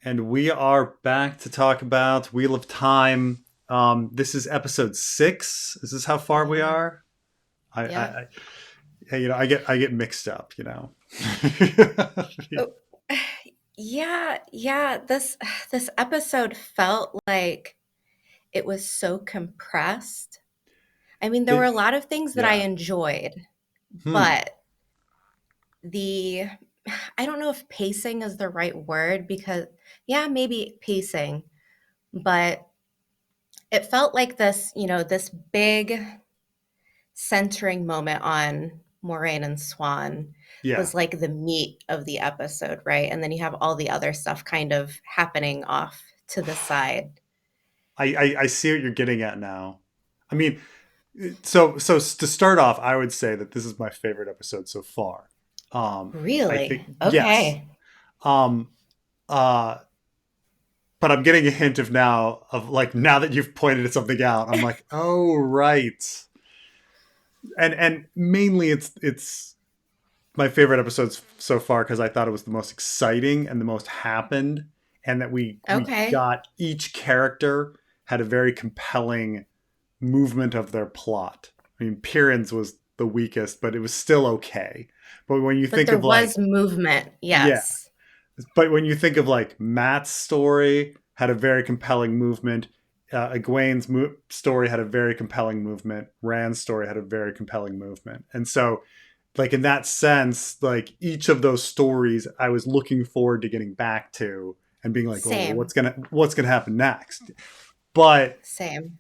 And we are back to talk about Wheel of Time. This is episode 6. Is this how far we Yeah. are? Yeah. Hey, I get mixed up. Oh, yeah, yeah. This episode felt like it was so compressed. I mean, there were It- a lot of things that I yeah. enjoyed, Hmm. but the I don't know if pacing is the right word because yeah, maybe pacing, but it felt like this big centering moment on Moraine and Swan Yeah. was like the meat of the episode, right? And then you have all the other stuff kind of happening off to the side. I see what you're getting at now. I mean, so to start off, I would say that this is my favorite episode so far. I think Really? yes. Okay. Um, uh, but I'm getting a hint of now that you've pointed something out, I'm like, oh right. And mainly it's my favorite episodes so far because I thought it was the most exciting and the most happened, and that we Okay. got each character had a very compelling movement of their plot. I mean, Piran's was the weakest, but it was still okay. But when you But think there of like, was movement. yeah, Yes. but when you think of like Matt's story had a very compelling movement. Egwene's story had a very compelling movement. Rand's story had a very compelling movement. And so, like in that sense, like each of those stories, I was looking forward to getting back to and being like, "Oh, Same. what's gonna happen next?" But Same.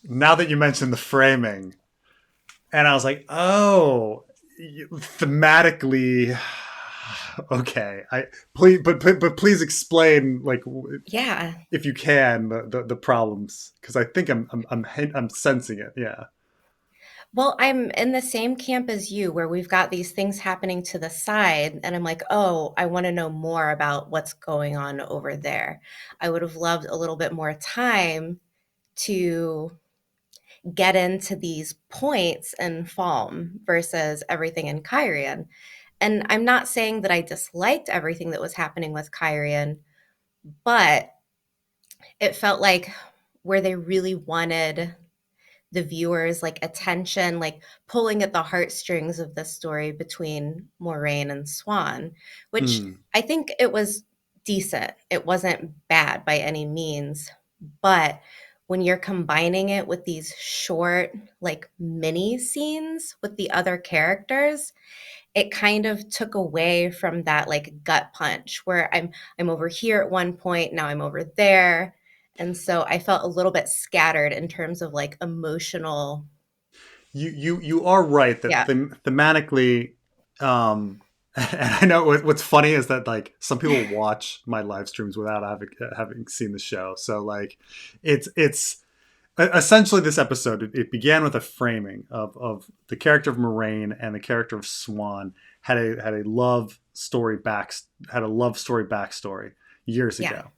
now that you mentioned the framing, and I was like, "Oh, thematically." Okay, I please, but please explain, like, Yeah. if you can, the problems, because I think I'm sensing it. Yeah. Well, I'm in the same camp as you where we've got these things happening to the side, and I'm like, oh, I want to know more about what's going on over there. I would have loved a little bit more time to get into these points in Falm versus everything in Kyrian. And I'm not saying that I disliked everything that was happening with Kyrian, but it felt like where they really wanted the viewers like attention, like pulling at the heartstrings of the story between Moraine and Swan, which Mm. I think it was decent. It wasn't bad by any means, but when you're combining it with these short like mini scenes with the other characters, it kind of took away from that like gut punch where I'm over here at one point, now I'm over there. And so I felt a little bit scattered in terms of like emotional. You are right that Yeah. thematically, and I know what's funny is that like some people watch my live streams without having seen the show. So like, it's essentially this episode. It began with a framing of the character of Moraine and the character of Swan had a love story backstory years Yeah. ago,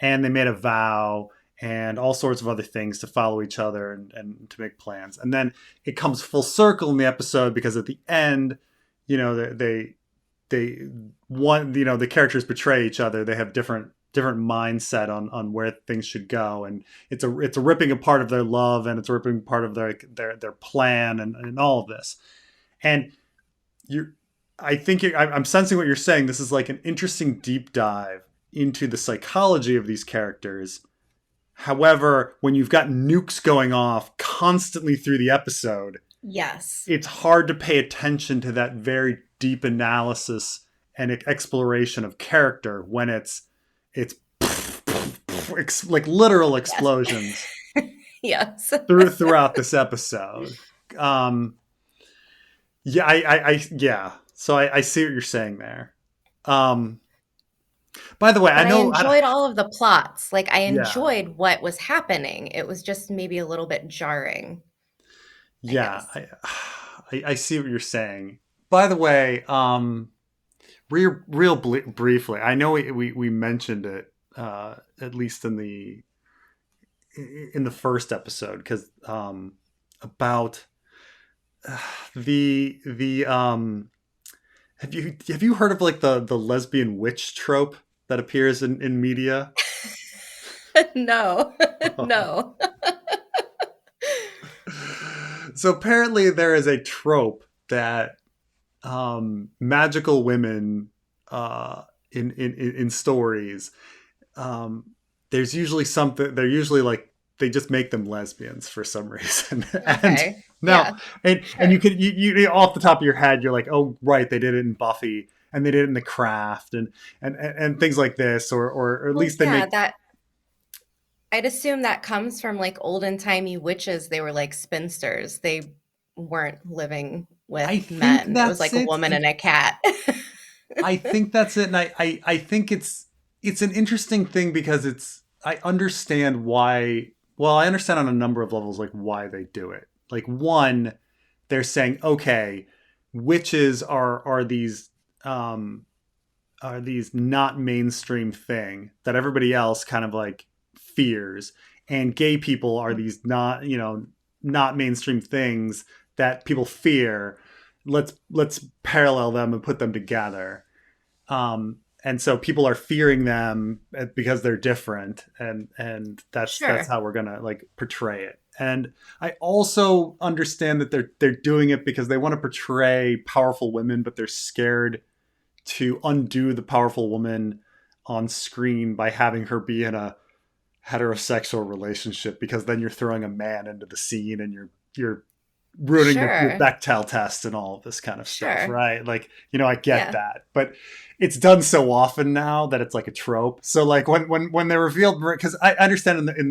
and they made a vow and all sorts of other things to follow each other and to make plans. And then it comes full circle in the episode because at the end, you know, they one the characters betray each other. They have different mindset on where things should go, and it's a ripping apart of their love, and it's a ripping apart of their plan, and all of this. And you're I think I'm sensing what you're saying. This is like an interesting deep dive into the psychology of these characters. However, when you've got nukes going off constantly through the episode, Yes. it's hard to pay attention to that very deep analysis and exploration of character when it's like literal Yes. explosions Yes. throughout this episode. Um, yeah, yeah. So I see what you're saying there. Um, by the way, I But I know. enjoyed all of the plots. Like I Yeah, enjoyed what was happening. It was just maybe a little bit jarring, I yeah. guess. I see what you're saying. By the way, briefly, I know we mentioned it at least in the first episode because about the have you heard of like the lesbian witch trope that appears in media? No, no. So apparently there is a trope that magical women in stories, um, there's usually something. They're usually like they just make them lesbians for some reason. And Okay. now, Yeah, and you sure. could you off the top of your head, you're like, oh right, they did it in Buffy, and they did it in The Craft, and things like this, or at Well, least they yeah, make. that I'd assume that comes from like olden timey witches. They were like spinsters. They weren't living I with think men. It was that's like a it, woman and and a cat. I think that's it, and I think it's an interesting thing because it's I understand why. Well, I understand on a number of levels like why they do it. Like one, they're saying okay, witches um are these not mainstream thing that everybody else kind of like fears, and gay people are these not not mainstream things that people fear. Let's parallel them and put them together, and so people are fearing them because they're different, and that's Sure, how we're gonna like portray it. And I also understand that they're doing it because they want to portray powerful women, but they're scared to undo the powerful woman on screen by having her be in a heterosexual relationship, because then you're throwing a man into the scene and you're ruining the sure, Bechdel test and all of this kind of stuff, sure. right? Like, I get Yeah. that, but it's done so often now that it's like a trope. So like when they revealed, because I understand in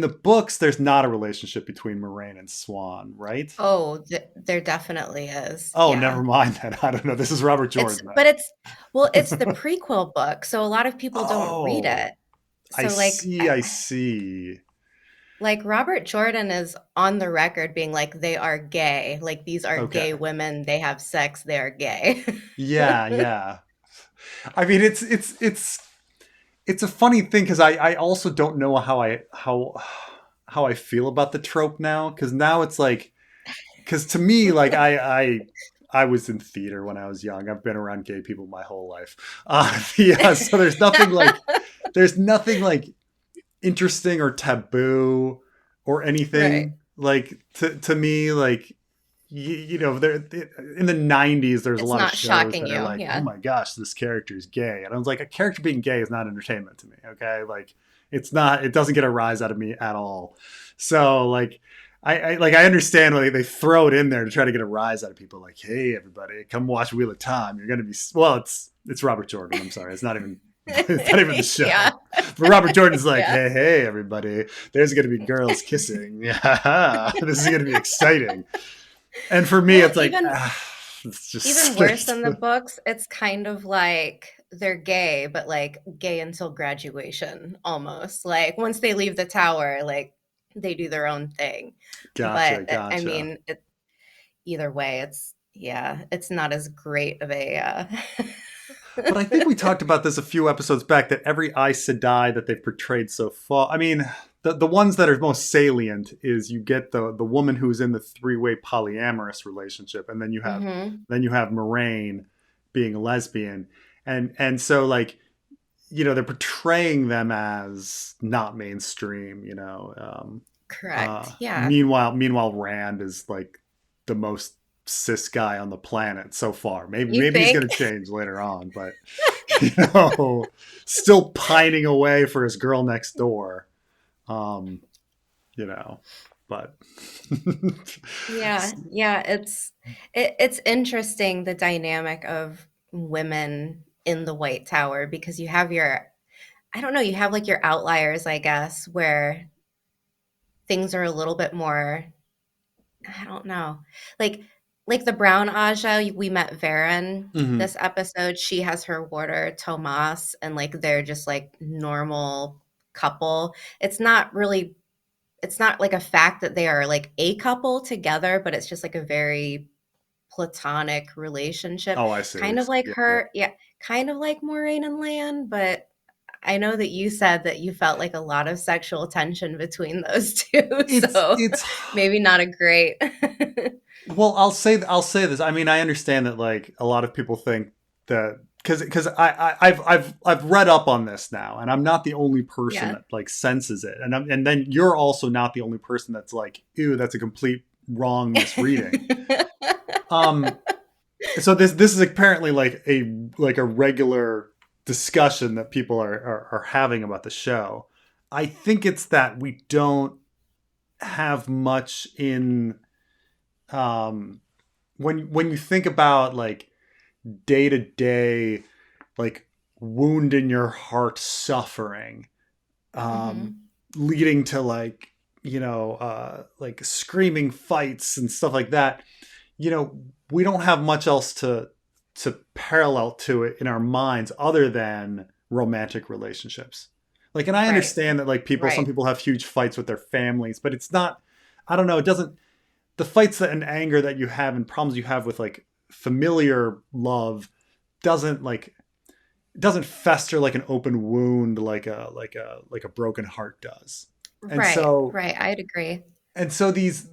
the books, there's not a relationship between Moraine and Swan, right? Oh, there definitely is. Oh, Yeah. never mind then. I don't know. This is Robert It's Jordan but it's well, it's the then. prequel book, so a lot of people don't read Oh, it. So like I see. like Robert Jordan is on the record being like they are gay. Like these are gay Okay. women, they have sex, they're gay. Yeah, yeah. I mean, it's a funny thing because I also don't know how I feel about the trope now, because now it's like, because to me, like I was in theater when I was young. I've been around gay people my whole life. Yeah, so there's nothing like interesting or taboo or Right. anything like to me, like there in the 90s there's a It's lot of not shows shocking that are you. like, oh Yeah. my gosh, this character is gay, and I was like, a character being gay is not entertainment to me, okay? Like, it doesn't get a rise out of me at all. So like I understand why they throw it in there to try to get a rise out of people, like, hey everybody, come watch Wheel of Time, you're gonna be, well, it's Robert Jordan, I'm sorry, it's not even it's not even the Yeah. show. But Robert Jordan's like, Yeah. hey, everybody, there's going to be girls kissing. Yeah, this is going to be exciting. And for me, Well, it's like, it's even just, worse in the books, it's kind of like they're gay, but like gay until graduation almost. Like once they leave the tower, like they do their own thing. gotcha, But I gotcha. mean, either way, it's yeah, it's not as great of a But I think we talked about this a few episodes back, that every Aes Sedai that they've portrayed so far, I mean, the ones that are most salient is you get the woman who's in the three-way polyamorous relationship, and Mhm. then you have Moraine being a lesbian, and so like, they're portraying them as not mainstream, Correct. Yeah. meanwhile Rand is like the most cis guy on the planet so far. You Maybe he's think? going to change later on, but you know still pining away for his girl next door. um you know but Yeah. Yeah, it's interesting the dynamic of women in the White Tower because you have your I don't know, you have like your outliers, I guess, where things are a little bit more, I don't know. Like like the brown Aja, we met Varen Mhm. this episode. She has her warder Tomas, and like they're just like normal couple. It's not like a fact that they are like a couple together, but it's just like a very platonic relationship. Oh, I see. Kind of like Yeah, yeah. her, yeah, kind of like Moraine and Lan, but I know that you said that you felt like a lot of sexual tension between those 2, so It's maybe not a great Well, I'll say this. I mean, I understand that like a lot of people think that because I've read up on this now, and I'm not the only person Yeah. that like senses it, and then you're also not the only person that's like, ew, that's a complete wrong misreading. Um, so this is apparently like a regular discussion that people are having about the show. I think it's that we don't have much in um when you think about like day to day like wound in your heart suffering um Hmm. leading to like like screaming fights and stuff like that. We don't have much else to parallel to it in our minds other than romantic relationships. Like, and I Right. understand that like some Right. people have huge fights with their families, but it's not, I don't know, it doesn't, the fights that and anger that you have and problems you have with like familiar love doesn't like doesn't fester like an open wound like a broken heart does. And Right. so Right. I'd agree. these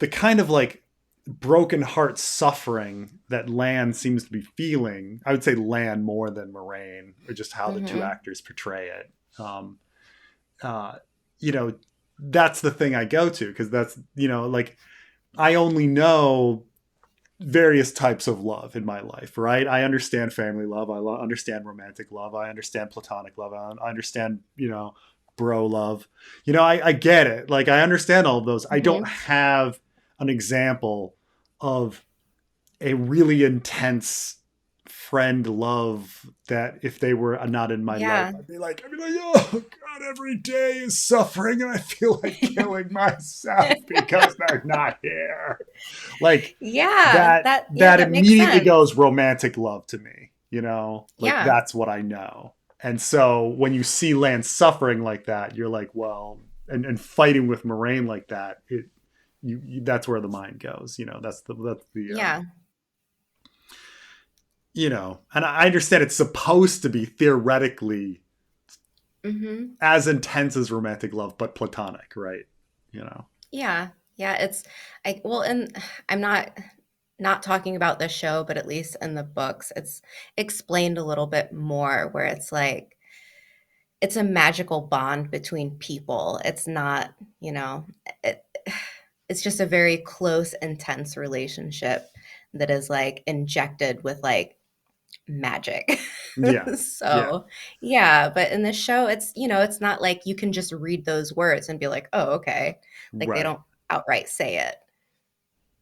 the kind of like broken heart suffering that Lan seems to be feeling, I would say Lan more than Moraine, or just how the two Hmm. actors portray it. Uh, you know, that's the thing I go to because that's like I only know various types of love in my life, right? I understand family love. Understand romantic love. I understand platonic love. I understand, bro love. I get it. Like, I understand all of those. I don't Hmm. have an example of a really intense friend love that if they were not in my life, Yeah. I'd be like, oh God, every day is suffering and I feel like killing myself because they're not here. Like Yeah. that Yeah, that that makes immediately sense. goes romantic love to me, like Yeah. that's what I know. And so when you see Lance suffering like that, you're like, well, and fighting with Moraine like that, that's where the mind goes. Yeah. And I understand it's supposed to be theoretically Hmm. as intense as romantic love, but platonic, right? You know. Yeah. Yeah. And I'm not talking about the show, but at least in the books, it's explained a little bit more where it's like it's a magical bond between people. It's not, you know, it, it's just a very close, intense relationship that is like injected with like magic. Yeah. Yeah. So, yeah, but in the show, it's not like you can just read those words and be like, oh, okay. Like they Right. don't outright say it.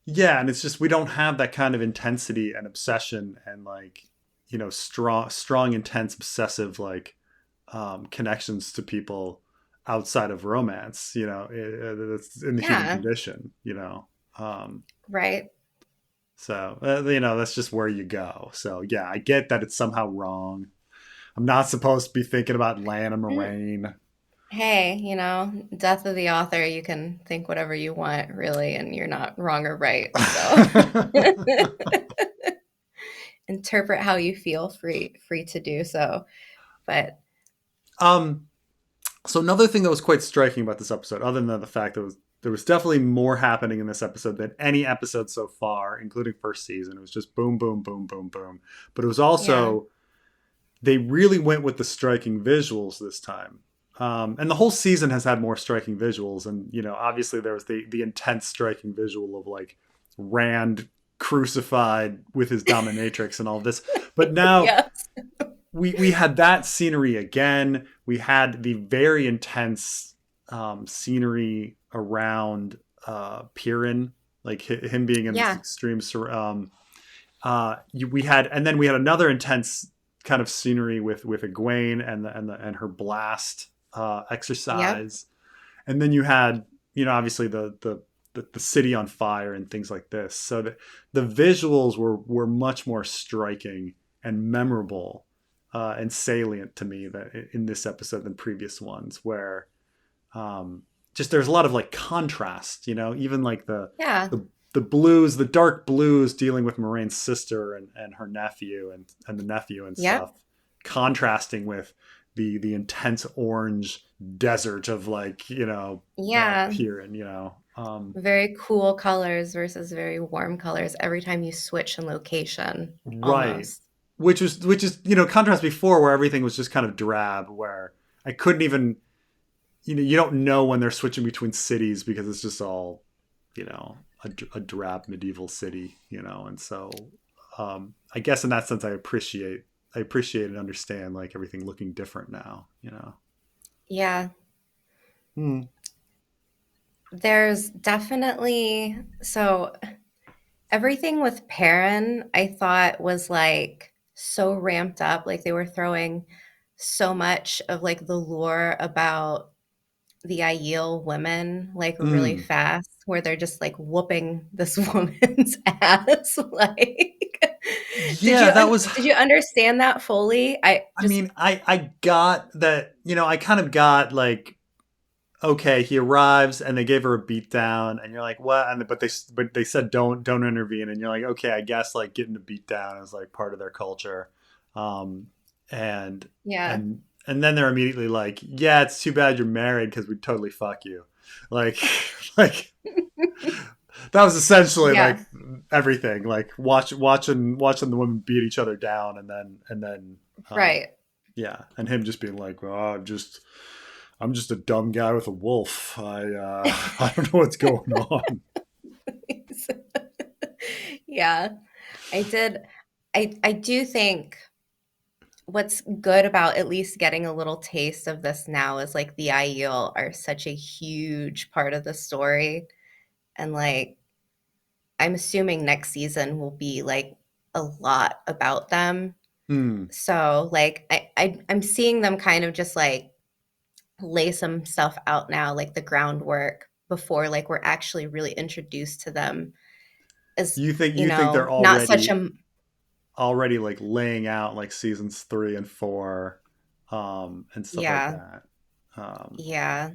Yeah, and it's just we don't have that kind of intensity and obsession and like strong intense obsessive like connections to people outside of romance. It's in the human Yeah, condition. um right. so that's just where you go. So yeah, I get that it's somehow wrong. I'm not supposed to be thinking about Lan and Mm, Moraine. Hey, death of the author, you can think whatever you want, really, and you're not wrong or right. So interpret how you feel, free to do so. But um So another thing that was quite striking about this episode, other than the fact that there was definitely more happening in this episode than any episode so far, including first season. It was just boom, boom, boom, boom, boom. But it was yeah, also they really went with the striking visuals this time. And the whole season has had more striking visuals, and obviously there was the intense striking visual of like Rand crucified with his dominatrix and all of this. But now yes, we had that scenery again. We had the very intense scenery around Piran, like him being in this yeah, extreme. We had, and then we had another intense kind of scenery with Egwene and her blast yep, exercise, and then you had obviously the city on fire and things like this. So the visuals were much more striking and memorable and salient to me that in this episode than previous ones, where just there's a lot of like contrast. Even like yeah, the blues, the dark blues, dealing with Moraine's sister and her nephew and the nephew and yep, stuff, contrasting with the intense orange desert of like yeah. Piran. Very cool colors versus very warm colors every time you switch in location, Right. almost. which is contrast before where everything was just kind of drab, where I couldn't even you don't know when they're switching between cities because it's just all a drab medieval city, and so I guess in that sense I appreciate and understand like everything looking different now. Yeah, Hmm. there's definitely so everything with Perrin I thought was like so ramped up, like they were throwing so much of like the lore about the Aiel women like really Mm. fast, where they're just like whooping this woman's ass. Like, Yeah, that was. did you understand that fully? I I just mean, I got that. I kind of got like, okay, he arrives and they gave her a beat down, and you're like, what? And but they said don't intervene, and you're like, okay, I guess like getting a beat down is like part of their culture, um, and yeah, and then they're immediately like, yeah, it's too bad you're married because we'd totally fuck you, like like that was essentially yeah, like everything, like watching the women beat each other down, and then um, right. yeah, and him just being like, "Oh, I'm just a dumb guy with a wolf. I don't know what's going on." Yeah, I did. I do think what's good about at least getting a little taste of this now is like the Aiel are such a huge part of the story, and like I'm assuming next season will be like a lot about them. Hmm. So like I'm seeing them kind of just like lay some stuff out now, like the groundwork before like we're actually really introduced to them as, You think they're not such already a already like laying out like seasons 3 and 4, and stuff like yeah, that. Um, yeah.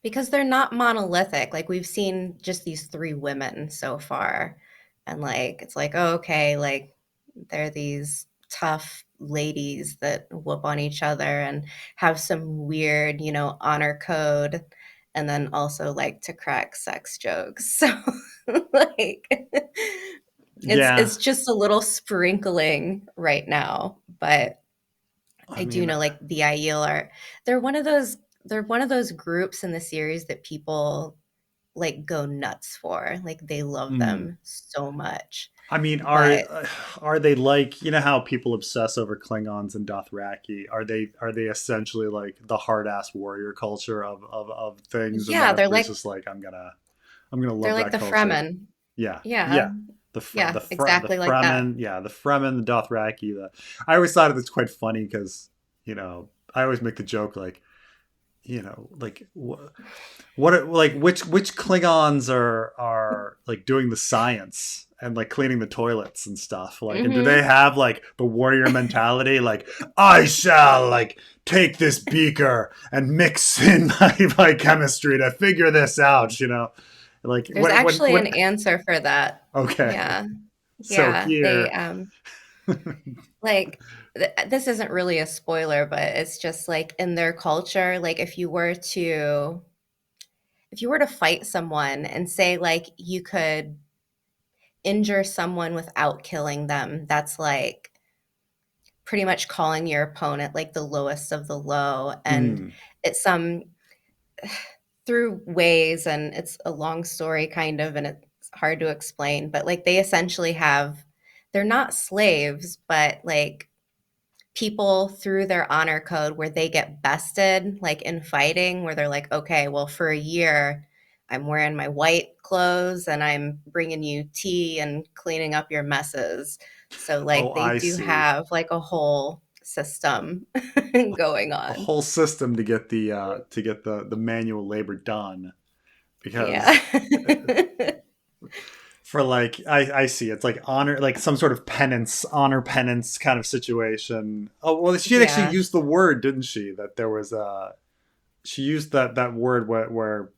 Because they're not monolithic. Like we've seen just these three women so far. And like it's like, oh, okay, like they're these tough ladies that whoop on each other and have some weird, honor code and then also like to crack sex jokes. So like yeah, it's just a little sprinkling right now, but I I do mean, know like the Aiel are they're one of those they're one of those groups in the series that people like go nuts for. Like they love hmm. them so much. I mean, are But are they like how people obsess over Klingons and Dothraki? Are they essentially like the hard ass warrior culture of things, and then yeah, everybody's just like, I'm gonna they're love like that the culture. Fremen. Yeah, Yeah. yeah. The Yeah, exactly like that. Fremen, yeah, the Fremen, the Dothraki. I always thought it was quite funny because I always make the joke like like what are, like which Klingons are like doing the science and like cleaning the toilets and stuff, like, and do they Mhm. have like the warrior mentality, like, I shall like take this beaker and mix in my chemistry to figure this out, like There's when actually an when answer for that. okay, Yeah. so Yeah, they here. like this isn't really a spoiler, but it's just like in their culture, like if you were to fight someone and say like you could injure someone without killing them, that's like pretty much calling your opponent like the lowest of the low. And Mm. it's through ways, and it's a long story kind of, and it's hard to explain, but like they essentially they're not slaves, but like people through their honor code where they get bested like in fighting, where they're like, okay, well for a year I'm wearing my white clothes and I'm bringing you tea and cleaning up your messes. So Oh, like they I do see. have like a whole system going A on. whole system to get the manual labor done, Yeah. because for like I see it's like honor, like some sort of penance, honor penance kind of situation. Oh well, she actually Yeah. used the word, didn't she? That there was a she used that word where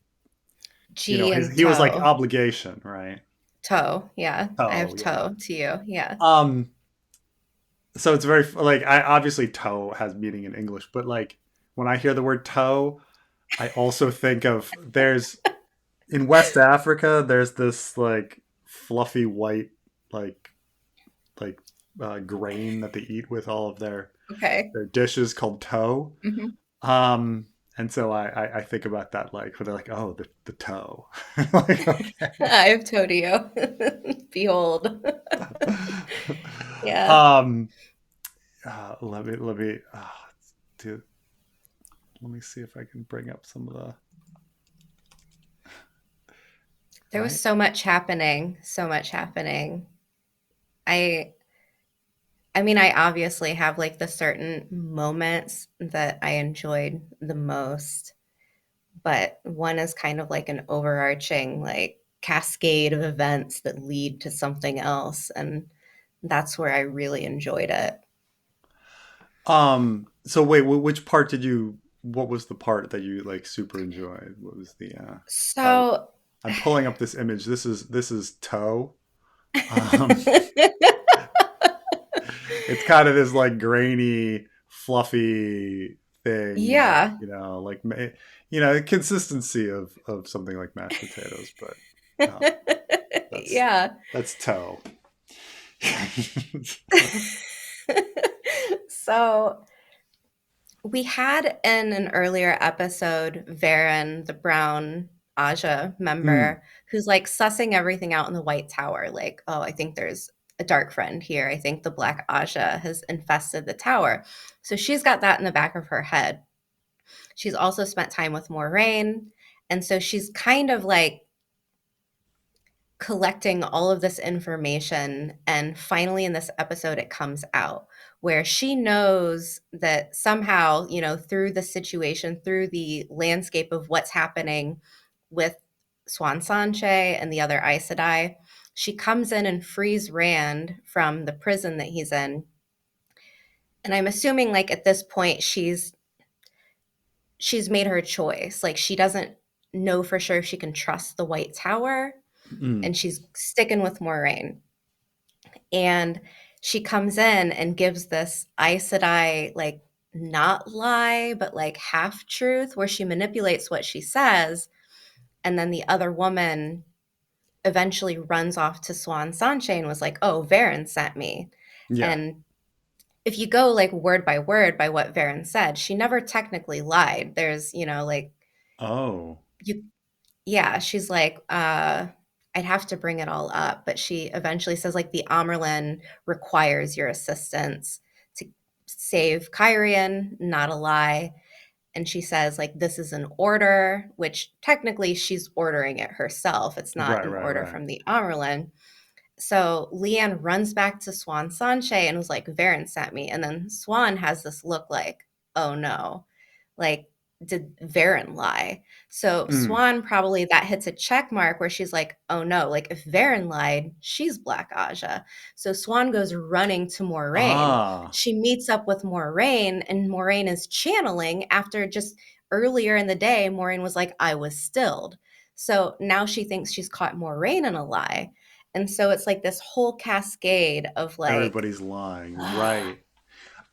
G and he was like toe. obligation, right? Toe. Yeah. I Oh have yeah. toe to you. Yeah. Um. So it's very like, I obviously toe has meaning in English, but like when I hear the word toe, I also think of there's in West Africa there's this like fluffy white like like grain that they eat with all of Okay. their dishes called toe. Hmm. And so I think about that, like, when they're like, oh, the toe. Like, okay. I've told you. Behold. Yeah. um, let me, dude, let me see if I can bring up some of the, There was right. so much happening, so much happening. I I mean, I obviously have like the certain moments that I enjoyed the most, but one is kind of like an overarching like cascade of events that lead to something else, and that's where I really enjoyed it. So wait, which part did you? What was the part that you like super enjoyed? What was the? I, So I'm pulling up this image. This is toe. Um, it's kind of this like grainy, fluffy thing, like, yeah. like, consistency of something like mashed potatoes, but um, that's Yeah. that's toe. So we had in an earlier episode Varen, the brown Aja Mm, member, who's like sussing everything out in the White Tower. Like, oh, I think there's a dark friend here. I think the black Aja has infested the tower. So she's got that in the back of her head. She's also spent time with Moiraine. And so she's kind of like collecting all of this information, and finally in this episode it comes out where she knows that somehow, through the situation, through the landscape of what's happening with Swan Sanche and the other Aes Sedai, she comes in and frees Rand from the prison that he's in. And I'm assuming like at this point she's made her choice. Like she doesn't know for sure if she can trust the White Tower, mm, and she's sticking with Moiraine. And she comes in and gives this Aes Sedai, like, not lie, but like half truth, where she manipulates what she says. And then the other woman eventually runs off to Swan Sanche and was like, oh, Varen sent me. yeah. And if you go like word by what Varen said, she never technically lied. There's, like, Oh, you yeah, she's like, I'd have to bring it all up, but she eventually says, like, the Amerlin requires your assistance to save Kyrian, not a lie. And she says, like, this is an order, which technically she's ordering it herself. It's not right, an right, order right. from the Amerlin. So Leanne runs back to Swan Sanche and was like, Varen sent me. And then Swan has this look like, oh no, like, did Varen lie? So Mm. Swan probably that hits a check mark where she's like, oh no, like if Varen lied, she's Black Aja. So Swan goes running to Moiraine. Ah, She meets up with Moiraine, and Moiraine is channeling after just earlier in the day, Moiraine was like, I was stilled. So now she thinks she's caught Moiraine in a lie. And so it's like this whole cascade of like, everybody's lying, right?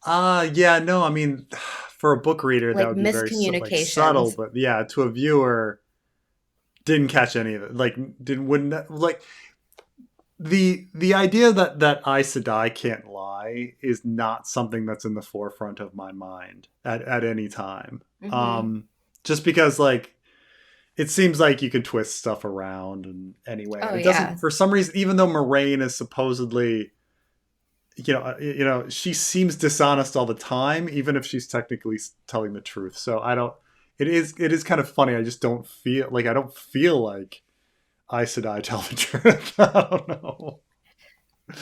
Yeah, no, I mean, for a book reader, that like would be very like subtle, miscommunications. but yeah, to a viewer, didn't catch any of it. Like, didn't wouldn't like the idea that Aes Sedai can't lie is not something that's in the forefront of my mind at any time. Hmm. Um, just because like it seems like you can twist stuff around and anyway, Oh and it doesn't yeah. for some reason. Even though Moraine is supposedly, she seems dishonest all the time, even if she's technically telling the truth. So I don't. It is kind of funny. I don't feel like Aes Sedai tell the truth. I don't know.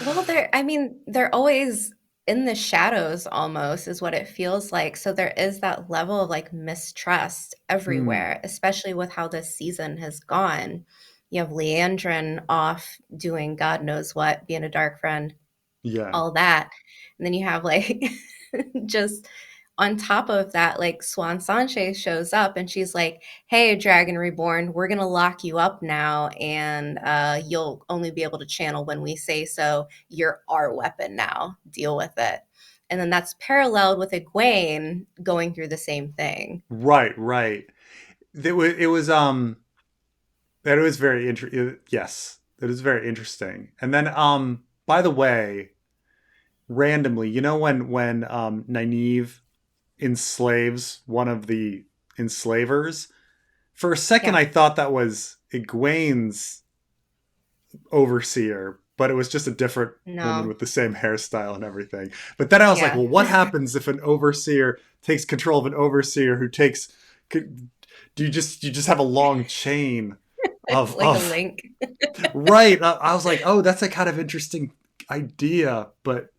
Well, I mean, they're always in the shadows almost, is what it feels like. So there is that level of like mistrust Hmm. everywhere, especially with how this season has gone. You have Leandrin off doing God knows what, being a dark friend, Yeah. all that. And then you have like just on top of that, like Swan Sanche shows up and she's like, hey, Dragon Reborn, we're going to lock you up now, and you'll only be able to channel when we say so. You're our weapon now. Deal with it. And then that's paralleled with Egwene going through the same thing. Right. Right. It was that was very interesting. Yes, that is very interesting. And then by the way, randomly, when Nynaeve enslaves one of the enslavers. For a second, Yeah. I thought that was Egwene's overseer, but it was just a different woman No. with the same hairstyle and everything. But then I was like, Yeah. well, what happens if an overseer takes control of an overseer who takes? Do you just have a long chain of Like a of link. right? I was like, oh, that's a kind of interesting idea, but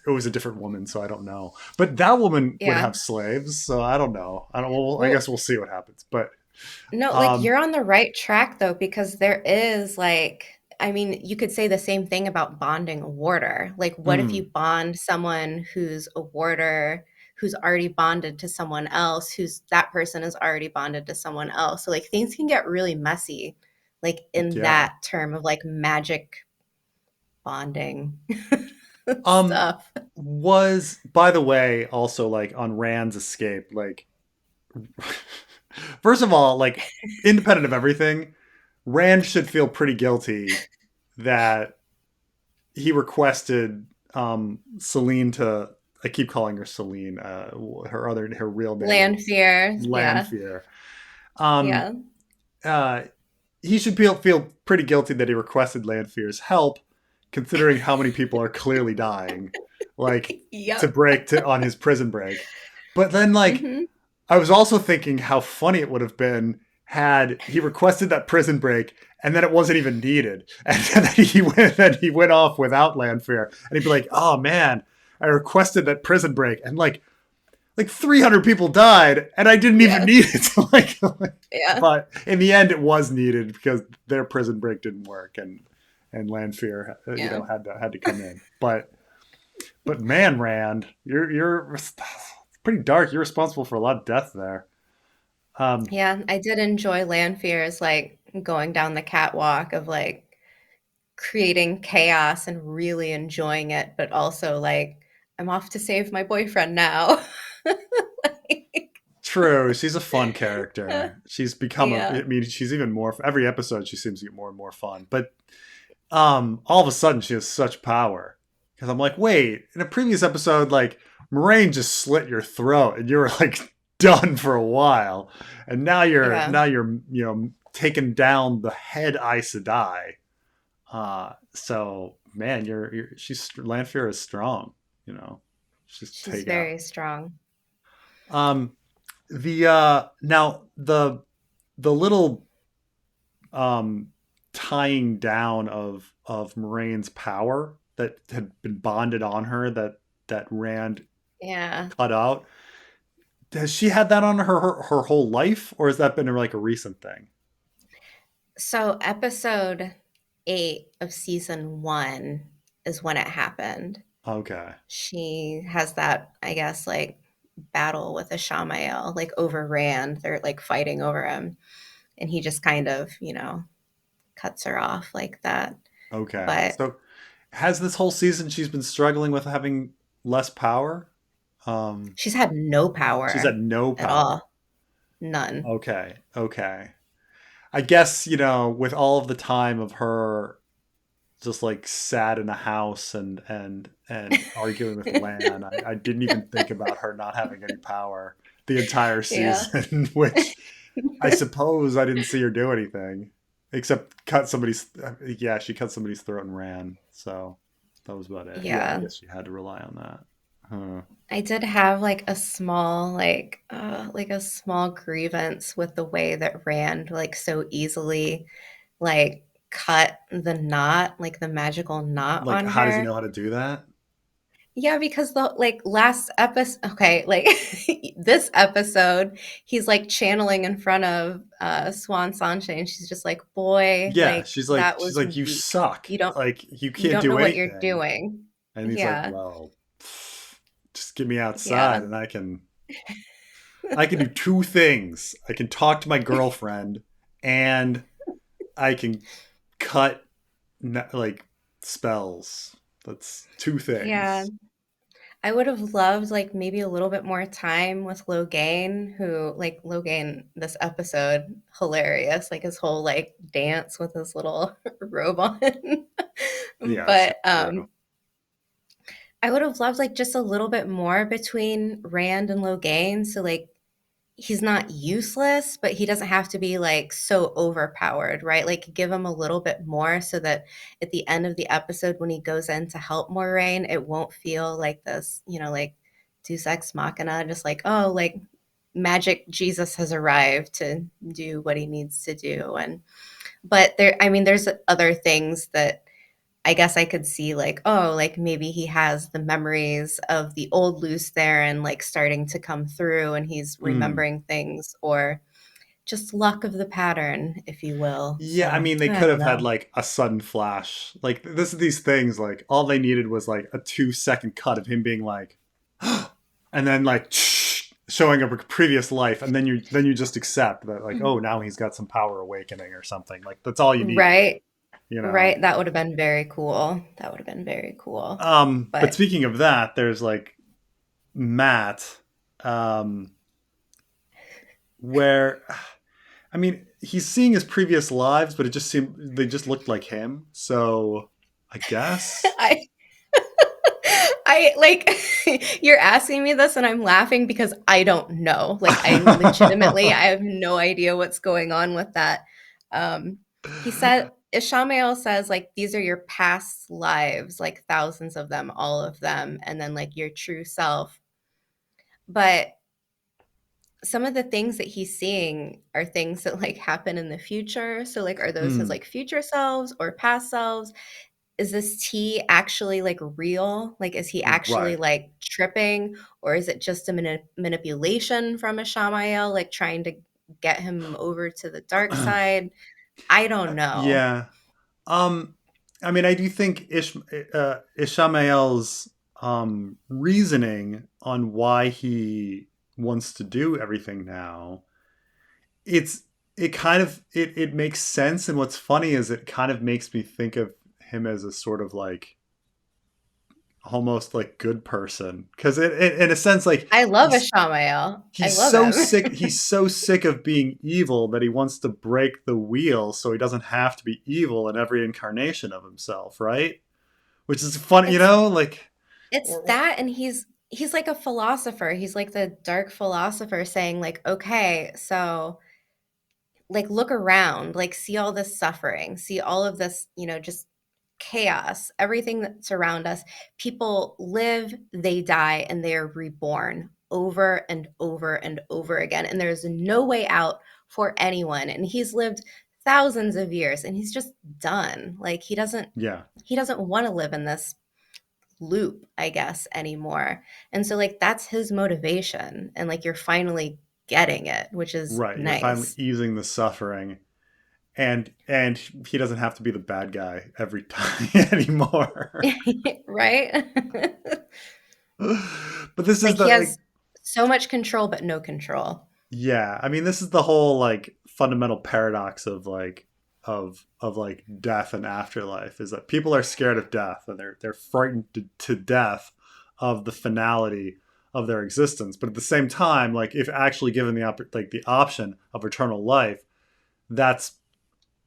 it was a different woman, so I don't know. But that woman would Yeah. have slaves, so I don't know. I don't. Well, I Well, guess we'll see what happens. But no, like um, you're on the right track though, because there is like, I mean, you could say the same thing about bonding a warder. Like, what if mm, you bond someone who's a warder who's already bonded to someone else, who's that person is already bonded to someone else? So, like, things can get really messy, like, in yeah. that term of like magic bonding Um, stuff. was by the way also like on Rand's escape, like first of all, like independent of everything, Rand should feel pretty guilty that he requested Celine to. I keep calling her Celine. Her real name is Lanfear. Yeah. Lanfear. Um, Yeah. uh, he should feel pretty guilty that he requested Lanfear's help, considering how many people are clearly dying, like to Yep. break to on his prison break. But then, like, Hmm. I was also thinking how funny it would have been had he requested that prison break and then it wasn't even needed, and then he went off without Lanfear, and he'd be like, "Oh man, I requested that prison break, and like 300 people died, and I didn't even Yeah. need it." Yeah. But in the end, it was needed because their prison break didn't work, and Lanfear, Yeah. had to come in. But man, Rand, you're it's pretty dark. You're responsible for a lot of death there. Um, Yeah, I did enjoy Lanfear's like going down the catwalk of like creating chaos and really enjoying it, but also like I'm off to save my boyfriend now. Like, True, she's a fun character. She's become a. yeah. I mean, she's even more. Every episode, she seems to get more and more fun. But all of a sudden, she has such power. Because I'm like, wait, in a previous episode, like Moiraine just slit your throat, and you were like done for a while, and now you're Yeah. now you're taking down the head Aes Sedai. So man, she's Lanfear is strong. You know, she's She's take out. very strong. Um, the now the little um tying down of Moraine's power that had been bonded on her that Rand Yeah. cut out. Has she had that on her whole life, or has that been like a recent thing? So episode 8 of season 1 is when it happened. Okay, She has that, I guess, like battle with Ishamael, like over Rand. They're like fighting over him. And he just kind of, cuts her off like that. okay. But So has this whole season she's been struggling with having less power? Um, she's had no she's power had no at power. all. None. Okay, okay. I guess with all of the time of her just like sat in a house and arguing with Lan. I didn't even think about her not having any power the entire Yeah. season, which I suppose I didn't see her do anything except cut somebody's. Yeah, she cut somebody's throat and ran. So that was about it. Yeah, I Yeah. guess she had to rely on that. Huh. I did have like a small like a small grievance with the way that Rand like so easily like cut the knot, like the magical knot Like, on how does he her. know how to do that? Yeah, because the like last episode, okay, like this episode, he's like channeling in front of Swan Sanche, and she's just like, "Boy, Yeah, like she's like that she's was like you weak. suck. You don't Like you you can't don't know do what you're anything. doing." And he's like, Yeah, well, just get me outside yeah, and I can do two things. I can talk to my girlfriend and I can cut like spells. That's two yeah. things. I would have loved like maybe a little bit more time with Logain, who like Logain this episode hilarious, like his whole like dance with his little robe on. Yeah, that's But true. I would have loved like just a little bit more between Rand and Logain. So like he's not useless, but he doesn't have to be like so overpowered, right? Like give him a little bit more so that at the end of the episode when he goes in to help Moiraine, it won't feel like this, like Deus Ex Machina, just like, oh, like magic Jesus has arrived to do what he needs to do. And but there, I mean, there's other things that I guess I could see like, oh, like maybe he has the memories of the old Luce there and like starting to come through and he's Mm. remembering things or just luck of the pattern, if you will. Yeah, I So mean, they I could don't have had know. like a sudden flash. Like these things, like all they needed was like a 2 second cut of him being like, and then like showing a previous life, and then you just accept that like, oh, now he's got some power awakening or something. Like that's all you need, Right. you know. Right. That would have been very cool. That would have been very cool. But But speaking of that, there's like Matt, um, where I mean, he's seeing his previous lives, but it just seemed they just looked like him. So I guess. I I like you're asking me this and I'm laughing because I don't know. Like I legitimately I have no idea what's going on with that. He said Ishamael says like these are your past lives, like thousands of them, all of them, and then like your true self. But some of the things that he's seeing are things that like happen in the future. So like are those his Mm, like future selves or past selves? Is this tea actually like real? Like, is he actually right. like tripping, or is it just a manipulation from a Shamael, like trying to get him over to the dark side? I don't know. Yeah. Um, I mean, I do think Ishmael's reasoning on why he wants to do everything now, it's it kind of it makes sense. And what's funny is it kind of makes me think of him as a sort of like almost like good person because it in a sense like I love a he's Shamael. I he's love so him. sick he's so sick of being evil that he wants to break the wheel so he doesn't have to be evil in every incarnation of himself, right? Which is fun, it's like it's or that, and he's like a philosopher. He's like the dark philosopher saying like, okay, so like look around, like see all this suffering, see all of this, just chaos, everything that's around us. People live, they die, and they are reborn over and over and over again. And there's no way out for anyone. And he's lived thousands of years and he's just done. Like yeah, he doesn't want to live in this loop, I guess, anymore. And so like that's his motivation. And like you're finally getting it, which is right, you're finally nice. easing the suffering, and he doesn't have to be the bad guy every time anymore. Right? But this is Like the he like has so much control, but no control. yeah, I mean this is the whole like fundamental paradox of like of like death and afterlife is that people are scared of death and they're frightened to death of the finality of their existence. But at the same time, like if actually given like the option of eternal life, that's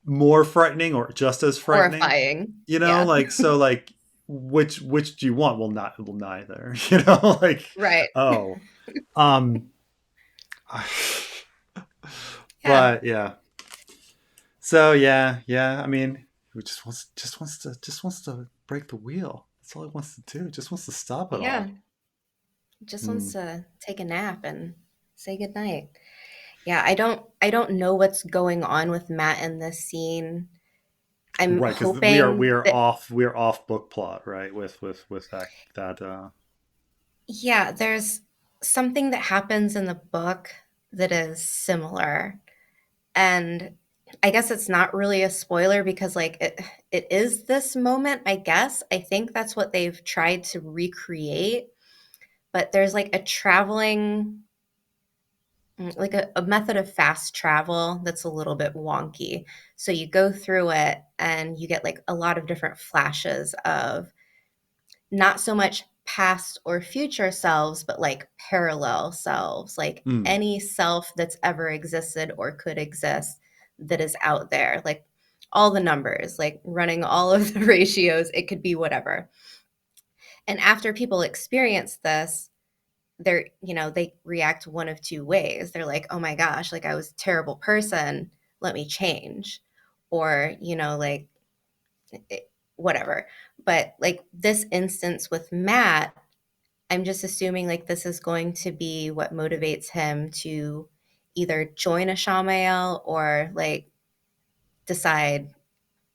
more frightening or just as frightening, Horrifying. Yeah. like so like which do you want? Well, not well neither. Like Right. oh um Yeah. but yeah. So yeah, yeah. I mean, he just wants to break the wheel. That's all he wants to do. Just wants to stop it Yeah. all. Just Hmm. wants to take a nap and say goodnight. Yeah, I don't know what's going on with Matt in this scene. I'm Right, because we are we hoping are that off we are off book plot, right? With that yeah, there's something that happens in the book that is similar. And I guess it's not really a spoiler because like it is this moment, I guess. I think that's what they've tried to recreate, but there's like a traveling like a method of fast travel that's a little bit wonky. So you go through it and you get like a lot of different flashes of not so much past or future selves, but like parallel selves, like mm, any self that's ever existed or could exist that is out there, like all the numbers, like running all of the ratios, it could be whatever. And after people experience this, they react one of two ways. They're like, oh my gosh, like I was a terrible person, let me change. Or, like whatever. But like this instance with Matt, I'm just assuming like this is going to be what motivates him to either join a Shamael or like decide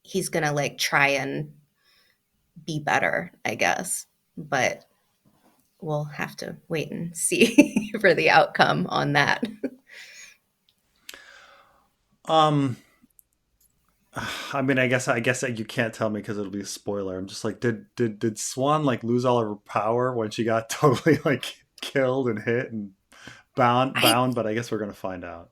he's gonna like try and be better, I guess. But we'll have to wait and see for the outcome on that. Um, I mean, I guess that you can't tell me because it'll be a spoiler. I'm just like, did Swan like lose all of her power when she got totally like killed and hit and I bound? But I guess we're gonna find out.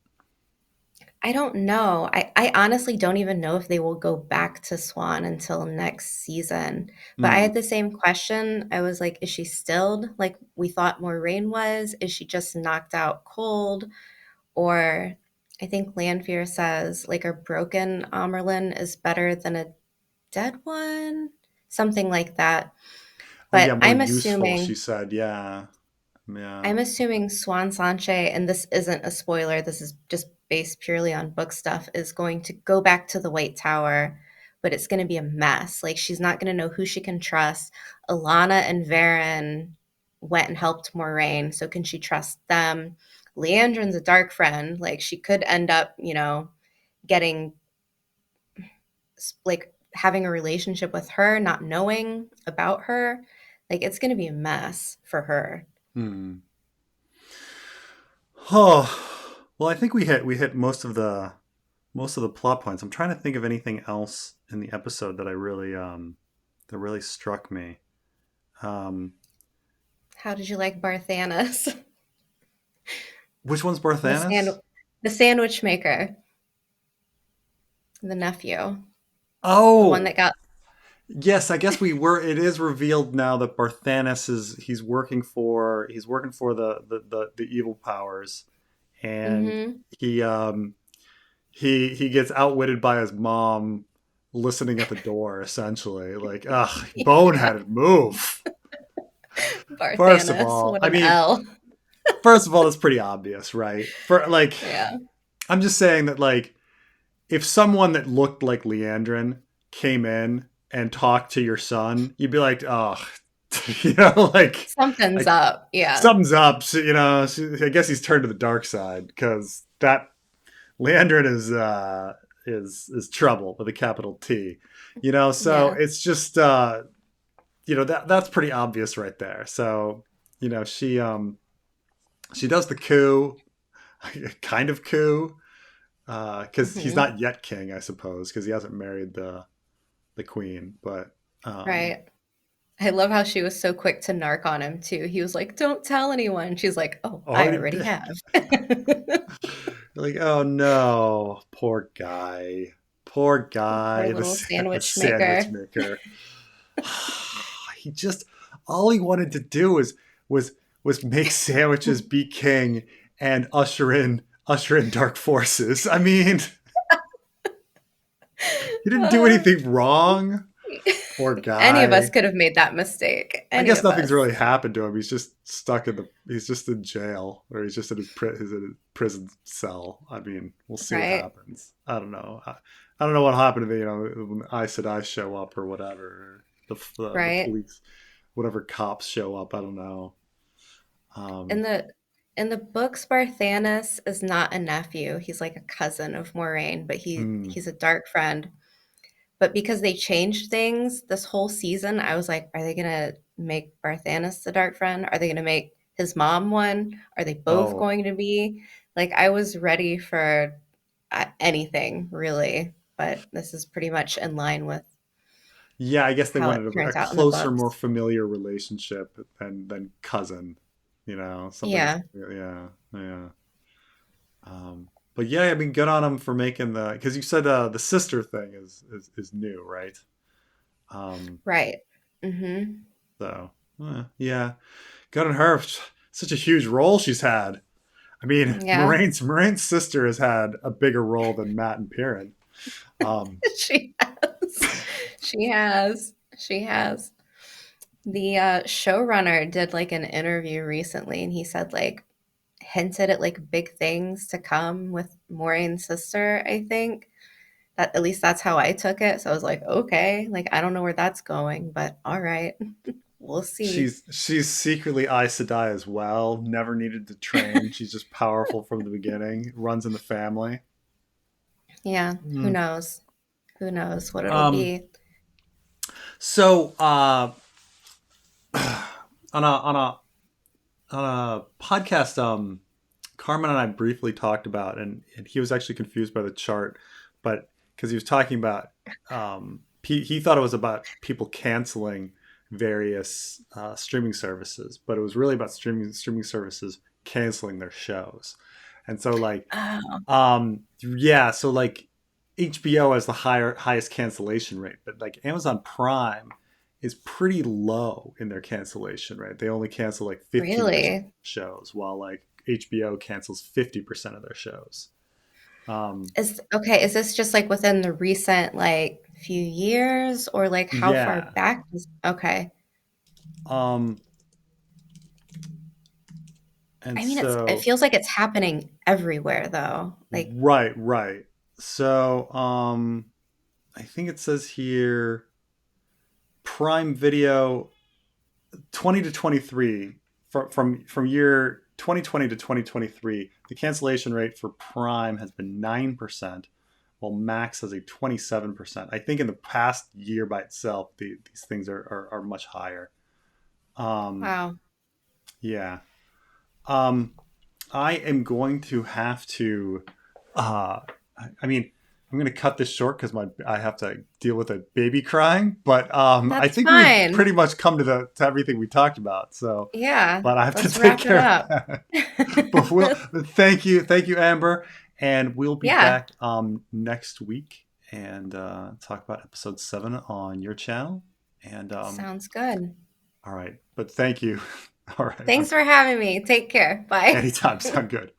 I don't know. I honestly don't even know if they will go back to Swan until next season. But I Hmm. had the same question. I was like, is she stilled like we thought Moiraine was? Is she just knocked out cold? Or I think Lanfear says like a broken Amerlin is better than a dead one, something like that. Oh yeah, But more useful. She said, yeah, yeah. I'm assuming Swan Sanche, and this isn't a spoiler, this is just based purely on book stuff, is going to go back to the White Tower, but it's going to be a mess. Like, she's not going to know who she can trust. Alana and Varen went and helped Moraine, so can she trust them? Leandrin's a dark friend. Like, she could end up, getting, like, having a relationship with her, not knowing about her. Like, it's going to be a mess for her. Hmm. Oh, well, I think we hit most of the plot points. I'm trying to think of anything else in the episode that really struck me. Um, How did you like Barthanas? which one's The sand Barthanas? the sandwich maker, the nephew, the one Oh, that got yes, I guess we were. It is revealed now that Barthanas is he's working for the evil powers, and mhm. he he gets outwitted by his mom listening at the door essentially like Yeah, boneheaded move. First of Barthanas, all, what I an mean, L. first of all, that's pretty obvious, right? For like, Yeah. I'm just saying that like if someone that looked like Leandrin came in and talked to your son, you'd be like, oh, like Something's like up, yeah. something's up. So, I guess he's turned to the dark side because that Leandrin is trouble with a capital T. So Yeah, it's just that's pretty obvious right there. So she does the coup, kind of coup, because he's mhm, not yet king, I suppose, because he hasn't married the queen. But um, right. I love how she was so quick to narc on him too. He was like, "Don't tell anyone." She's like, "Oh, I already already did. have." Like, oh no, poor Poor guy, the little the sandwich sandwich maker. maker. He just all he wanted to do was was make sandwiches, be king, and usher in dark forces. I mean, he didn't do Uh, anything wrong. Poor Any of us guy. could have made that mistake. I Any guess of nothing's us. really happened to him. He's just stuck he's just in jail, or he's just in he's in his prison cell. I mean, we'll see what Right, happens. I don't know. I don't know what happened to the when the Aes Sedai show up or whatever, or the right. police, whatever cops show up. I don't know. In Um, the books, Barthanas is not a nephew. He's like a cousin of Moraine, but hmm. he's a dark friend. But because they changed things this whole season, I was like, are they gonna make Barthanas the dark friend? Are they gonna make his mom one? Are they both Oh, going to be? Like, I was ready for anything really, but this is pretty much in line with yeah. I guess they how it wanted a turns out in the closer, more books. familiar relationship than cousin. Something. Yeah, Yeah, yeah. But yeah, I mean, good on him for making because you said the sister thing is new, right? Um, right. Mm-hmm. so yeah, good on her. Such a huge role she's had. I mean, Yeah, Moraine's sister has had a bigger role than Matt and Piran. Um, she has. She has. She has. The showrunner did like an interview recently, and he said like hinted at like big things to come with Maureen's sister. I think that at least that's how I took it. So I was like, okay, like I don't know where that's going, but all right, we'll see. She's secretly Aes Sedai as well. Never needed to train. She's just powerful from the beginning. Runs in the family. Yeah, who Mm. knows? Who knows what it'll Um. be? So, on a podcast, Carmen and I briefly talked about, and he was actually confused by the chart, but because he was talking about, he thought it was about people canceling various streaming services, but it was really about streaming services canceling their shows, and so like, Oh, yeah, so like HBO has the highest cancellation rate, but like Amazon Prime is pretty low in their cancellation rate. They only cancel like 15% of really? shows, while like HBO cancels 50% of their shows. Um, Is okay, is this just like within the recent like few years or like how far yeah. back okay. Um, and I mean it so, feels like it's happening everywhere though. Like right, right. So, I think it says here Prime Video 20 to 23 from year 2020 to 2023, the cancellation rate for Prime has been 9%, while Max has a 27%. I think in the past year by itself, these things are much higher. Um, wow. yeah. Um, I am going to have to. Uh, I mean, I'm going to cut this short because my I have to deal with a baby crying. But I That's think we've fine. pretty much come to the to everything we talked about. So, Yeah, but I have to let's take wrap it care of up. that. But thank you, Amber, and we'll be Yeah, back next week and talk about episode 7 on your channel. And sounds good. all right, but thank you. All right, Thanks for having me. Take care. Bye. anytime. Sound good.